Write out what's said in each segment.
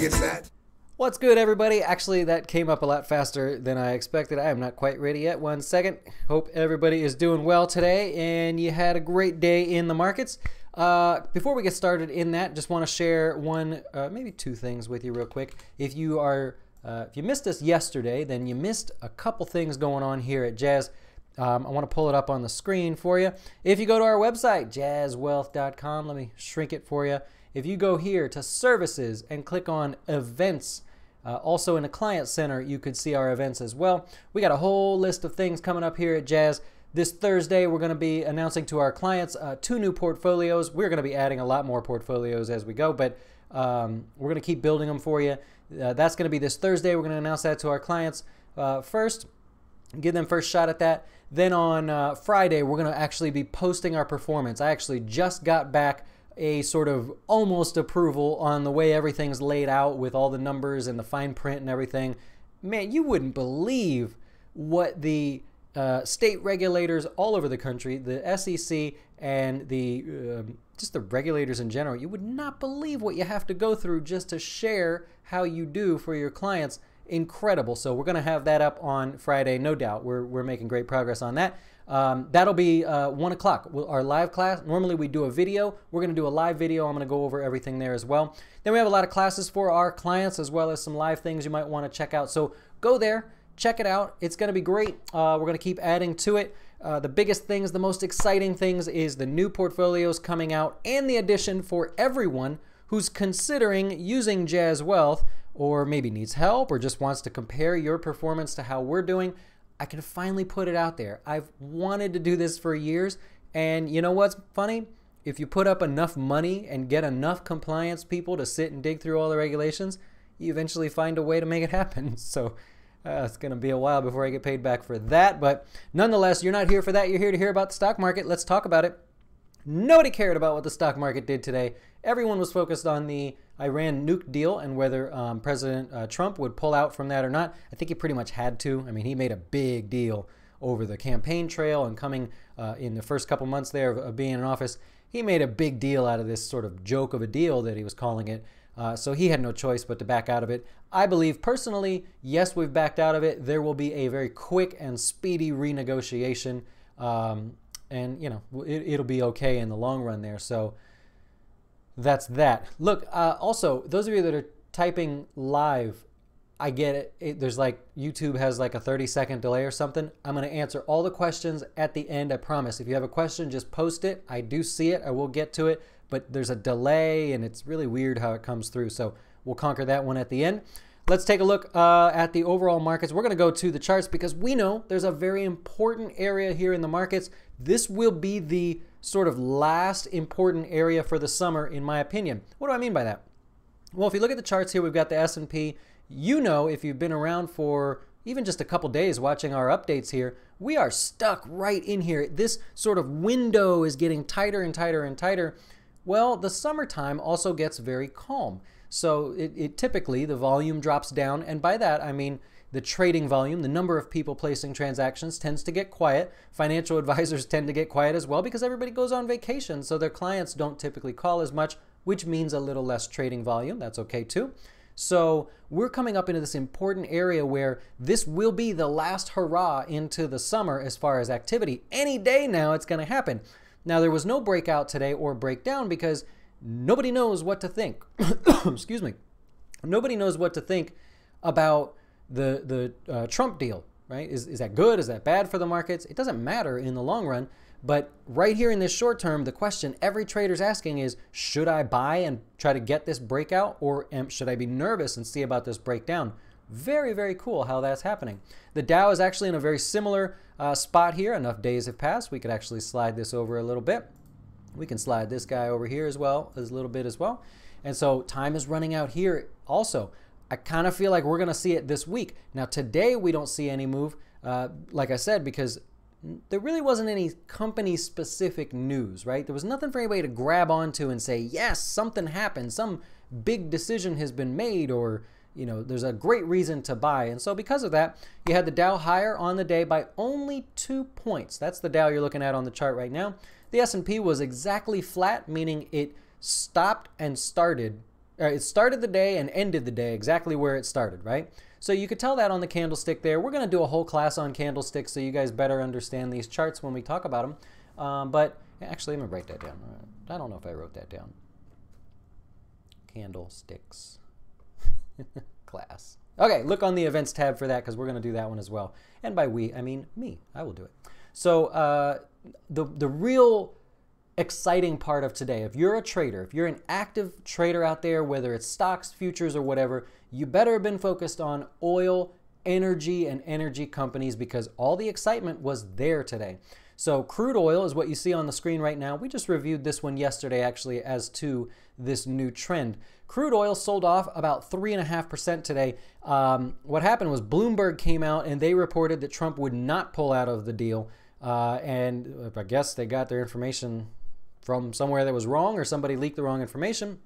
gets that. What's good, everybody? Actually, that came up a lot faster than I expected. I am not quite ready yet. 1 second. Hope everybody is doing well today and you had a great day in the markets. Before we get started in that, just want to share one, maybe two things with you real quick. If you missed us yesterday, then you missed a couple things going on here at Jazz. I want to pull it up on the screen for you. If you go to our website, jazzwealth.com, let me shrink it for you. If you go here to services and click on events, also in the client center, you could see our events as well. We got a whole list of things coming up here at Jazz. This Thursday, we're going to be announcing to our clients 2 new portfolios. We're going to be adding a lot more portfolios as we go, but we're going to keep building them for you. That's going to be this Thursday. We're going to announce that to our clients first, give them first shot at that. Then on Friday, we're going to actually be posting our performance. I actually just got back a sort of almost approval on the way everything's laid out with all the numbers and the fine print and everything. Man, you wouldn't believe what the state regulators all over the country, the SEC and the just the regulators in general, you would not believe what you have to go through just to share how you do for your clients. Incredible. So we're going to have that up on Friday, no doubt. We're making great progress on that. That'll be 1 o'clock. Our live class, normally we do a video. We're going to do a live video. I'm going to go over everything there as well. Then we have a lot of classes for our clients as well as some live things you might want to check out. So go there, check it out. It's going to be great. We're going to keep adding to it. The biggest things, the most exciting things is the new portfolios coming out and the addition for everyone who's considering using Jazz Wealth or maybe needs help or just wants to compare your performance to how we're doing. I can finally put it out there. I've wanted to do this for years, and you know what's funny? If you put up enough money and get enough compliance people to sit and dig through all the regulations, you eventually find a way to make it happen. So it's going to be a while before I get paid back for that, but nonetheless, you're not here for that. You're here to hear about the stock market. Let's talk about it. Nobody cared about what the stock market did today. Everyone was focused on the Iran nuke deal and whether President Trump would pull out from that or not. I think he pretty much had to. I mean, he made a big deal over the campaign trail and coming in the first couple months there of being in office. He made a big deal out of this sort of joke of a deal that he was calling it. So he had no choice but to back out of it. I believe personally, yes, we've backed out of it. There will be a very quick and speedy renegotiation. And, you know, it'll be okay in the long run there. So that's that. Look, also, those of you that are typing live, I get it. There's like, YouTube has like a 30-second delay or something. I'm going to answer all the questions at the end, I promise. If you have a question, just post it. I do see it. I will get to it. But there's a delay, and it's really weird how it comes through. So we'll conquer that one at the end. Let's take a look at the overall markets. We're going to go to the charts because we know there's a very important area here in the markets. This will be the sort of last important area for the summer, in my opinion. What do I mean by that? Well, if you look at the charts here, we've got the S&P. You know, if you've been around for even just a couple days watching our updates here, we are stuck right in here. This sort of window is getting tighter and tighter and tighter. Well, the summertime also gets very calm. So it typically, the volume drops down, and by that I mean the trading volume, the number of people placing transactions tends to get quiet. Financial advisors tend to get quiet as well because everybody goes on vacation, so their clients don't typically call as much, which means a little less trading volume. That's okay too. So we're coming up into this important area where this will be the last hurrah into the summer as far as activity. Any day now it's going to happen. Now, there was no breakout today or breakdown because nobody knows what to think. Excuse me. Nobody knows what to think about the Trump deal, right? Is that good? Is that bad for the markets? It doesn't matter in the long run. But right here in this short term, the question every trader's asking is, should I buy and try to get this breakout, or should I be nervous and see about this breakdown? Very, very cool how that's happening. The Dow is actually in a very similar spot here. Enough days have passed. We could actually slide this over a little bit. We can slide this guy over here as well, as a little bit as well. And so time is running out here also. I kind of feel like we're going to see it this week. Now today we don't see any move, like I said, because there really wasn't any company-specific news, right? There was nothing for anybody to grab onto and say, yes, something happened, some big decision has been made, or you know, there's a great reason to buy. And so because of that, you had the Dow higher on the day by only 2 points. That's the Dow you're looking at on the chart right now. The S&P was exactly flat, meaning it stopped and started it started the day and ended the day exactly where it started, right? So you could tell that on the candlestick there. We're going to do a whole class on candlesticks so you guys better understand these charts when we talk about them. But actually, let me write that down. I don't know if I wrote that down. Candlesticks class. Okay, look on the events tab for that because we're going to do that one as well. And by we, I mean me. I will do it. So the real exciting part of today, if you're a trader, if you're an active trader out there, whether it's stocks, futures, or whatever, you better have been focused on oil, energy, and energy companies because all the excitement was there today. So crude oil is what you see on the screen right now. We just reviewed this one yesterday actually as to this new trend. Crude oil sold off about 3.5% today. What happened was Bloomberg came out and they reported that Trump would not pull out of the deal. And I guess they got their information from somewhere that was wrong or somebody leaked the wrong information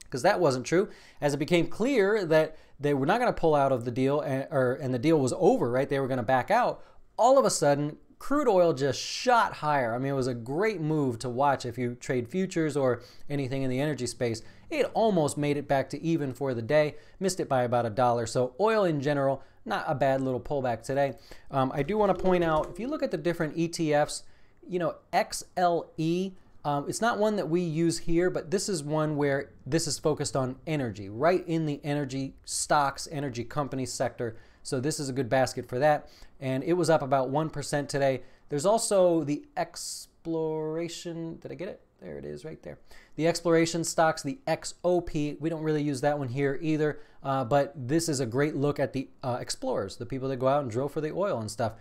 because that wasn't true. As it became clear that they were not going to pull out of the deal and the deal was over, right? They were going to back out. All of a sudden, crude oil just shot higher. I mean, it was a great move to watch if you trade futures or anything in the energy space. It almost made it back to even for the day, missed it by about $1. So oil in general, not a bad little pullback today. I do want to point out, if you look at the different ETFs, you know, XLE, it's not one that we use here, but this is one where this is focused on energy, right in the energy stocks, energy company sector. So this is a good basket for that. And it was up about 1% today. There's also the exploration. Did I get it? There it is right there. The exploration stocks, the XOP. We don't really use that one here either. But this is a great look at the explorers, the people that go out and drill for the oil and stuff.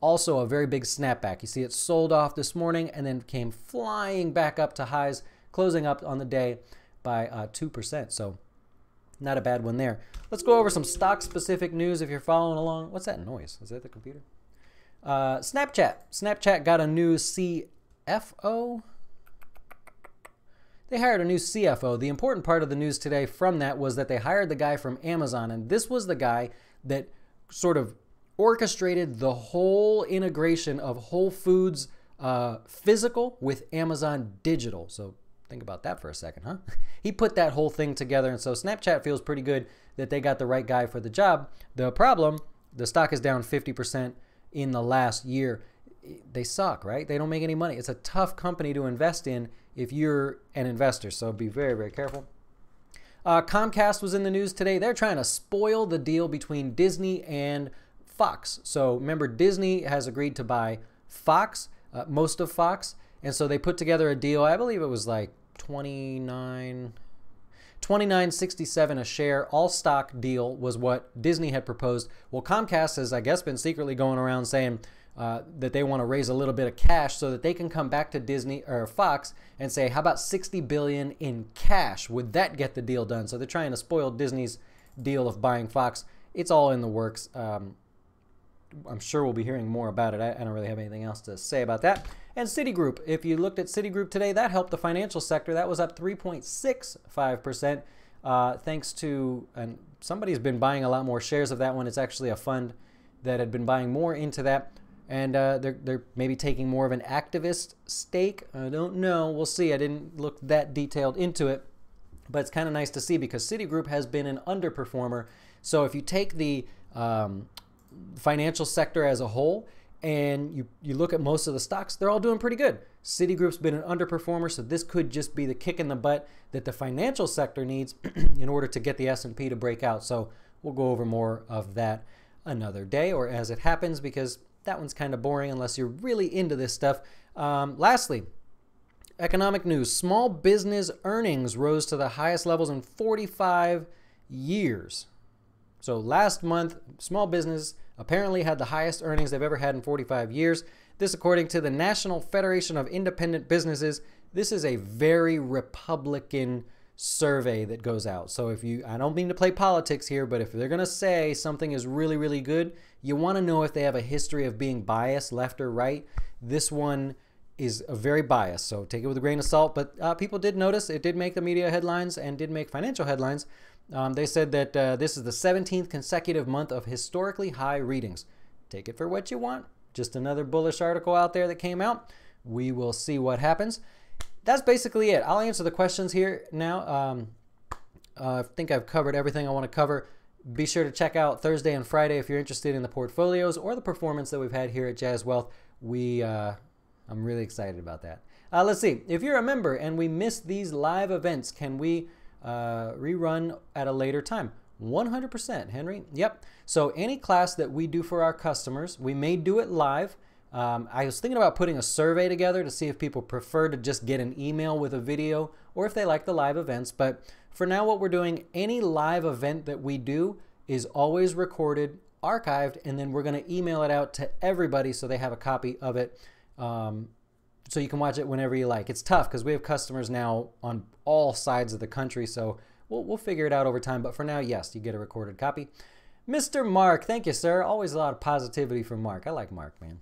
Also a very big snapback. You see it sold off this morning and then came flying back up to highs, closing up on the day by 2%. So not a bad one there. Let's go over some stock-specific news if you're following along. What's that noise? Is that the computer? Snapchat. Snapchat got a new CFO. They hired a new CFO. The important part of the news today from that was that they hired the guy from Amazon, and this was the guy that sort of orchestrated the whole integration of Whole Foods physical with Amazon digital. So think about that for a second, huh? He put that whole thing together, and so Snapchat feels pretty good that they got the right guy for the job. The problem, the stock is down 50% in the last year. They suck, right? They don't make any money. It's a tough company to invest in if you're an investor, so be very, very careful. Comcast was in the news today. They're trying to spoil the deal between Disney and Fox. So remember, Disney has agreed to buy Fox, most of Fox, and so they put together a deal. I believe it was like $29.67 a share. All stock deal was what Disney had proposed. Well, Comcast has, I guess, been secretly going around saying that they want to raise a little bit of cash so that they can come back to Disney or Fox and say, how about $60 billion in cash? Would that get the deal done? So they're trying to spoil Disney's deal of buying Fox. It's all in the works. I'm sure we'll be hearing more about it. I don't really have anything else to say about that. And Citigroup, if you looked at Citigroup today, that helped the financial sector. That was up 3.65% thanks to, and somebody's been buying a lot more shares of that one. It's actually a fund that had been buying more into that. And they're maybe taking more of an activist stake. I don't know. We'll see. I didn't look that detailed into it. But it's kind of nice to see because Citigroup has been an underperformer. So if you take the financial sector as a whole and you look at most of the stocks, they're all doing pretty good. Citigroup's been an underperformer, so this could just be the kick in the butt that the financial sector needs in order to get the S&P to break out. So we'll go over more of that another day or as it happens because that one's kind of boring unless you're really into this stuff. Lastly, economic news. Small business earnings rose to the highest levels in 45 years. So last month, small business apparently had the highest earnings they've ever had in 45 years. This according to the National Federation of Independent Businesses. This is a very Republican survey that goes out. So if you, I don't mean to play politics here, but if they're going to say something is really, really good, you want to know if they have a history of being biased, left or right. This one is very biased, so take it with a grain of salt. But people did notice, it did make the media headlines and did make financial headlines. They said that this is the 17th consecutive month of historically high readings. Take it for what you want. Just another bullish article out there that came out. We will see what happens. That's basically it. I'll answer the questions here now. I think I've covered everything I want to cover. Be sure to check out Thursday and Friday if you're interested in the portfolios or the performance that we've had here at Jazz Wealth. I'm really excited about that. Let's see. If you're a member and we missed these live events, can we rerun at a later time? 100%, Henry. Yep. So any class that we do for our customers, we may do it live. I was thinking about putting a survey together to see if people prefer to just get an email with a video or if they like the live events. But for now, what we're doing, any live event that we do is always recorded, archived, and then we're going to email it out to everybody so they have a copy of it. So you can watch it whenever you like. It's tough because we have customers now on all sides of the country, so we'll figure it out over time. But for now, yes, you get a recorded copy. Mr. Mark, thank you, sir. Always a lot of positivity from Mark. I like Mark, man.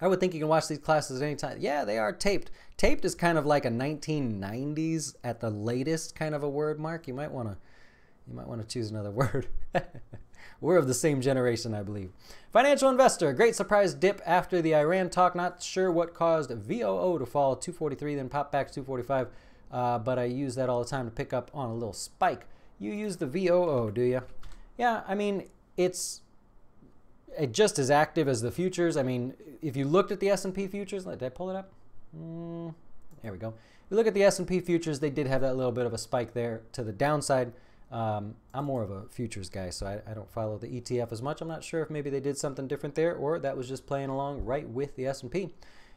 I would think you can watch these classes at any time. Yeah, they are taped. Taped is kind of like a 1990s at the latest kind of a word, Mark. You might want to choose another word. We're of the same generation, I believe. Financial investor, great surprise dip after the Iran talk. Not sure what caused VOO to fall 243, then pop back to 245. But I use that all the time to pick up on a little spike. You use the VOO, do you? Yeah, I mean, it's just as active as the futures. I mean, if you looked at the S&P futures, did I pull it up? There we go. If you look at the S&P futures, they did have that little bit of a spike there to the downside. I'm more of a futures guy, so I don't follow the ETF as much. I'm not sure if maybe they did something different there or that was just playing along right with the S&P.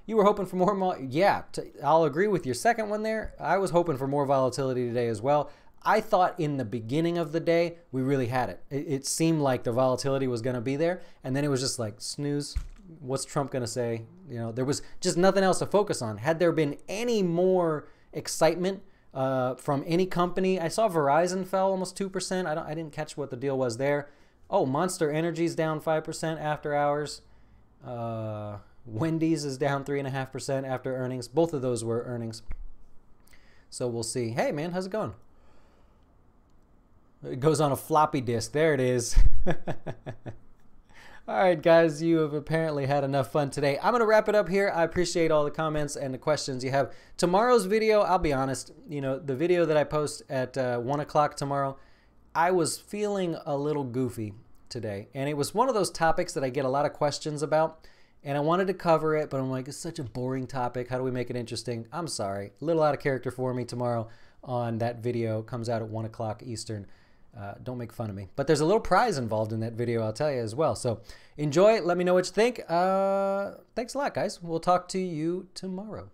You were hoping for more, yeah, I'll agree with your second one there. I was hoping for more volatility today as well. I thought in the beginning of the day, we really had it. It seemed like the volatility was going to be there, and then it was just like, snooze, what's Trump going to say? You know, there was just nothing else to focus on. Had there been any more excitement from any company, I saw Verizon fell almost 2%. I didn't catch what the deal was there. Oh, Monster Energy's down 5% after hours. Wendy's is down 3.5% after earnings. Both of those were earnings. So we'll see. Hey, man, how's it going? It goes on a floppy disk. There it is. All right, guys, you have apparently had enough fun today. I'm going to wrap it up here. I appreciate all the comments and the questions you have. Tomorrow's video, I'll be honest, you know, the video that I post at 1 o'clock tomorrow, I was feeling a little goofy today. And it was one of those topics that I get a lot of questions about. And I wanted to cover it, but I'm like, it's such a boring topic. How do we make it interesting? I'm sorry. A little out of character for me tomorrow on that video. Comes out at 1 o'clock Eastern. Don't make fun of me. But there's a little prize involved in that video, I'll tell you as well. So enjoy. Let me know what you think. Thanks a lot, guys. We'll talk to you tomorrow.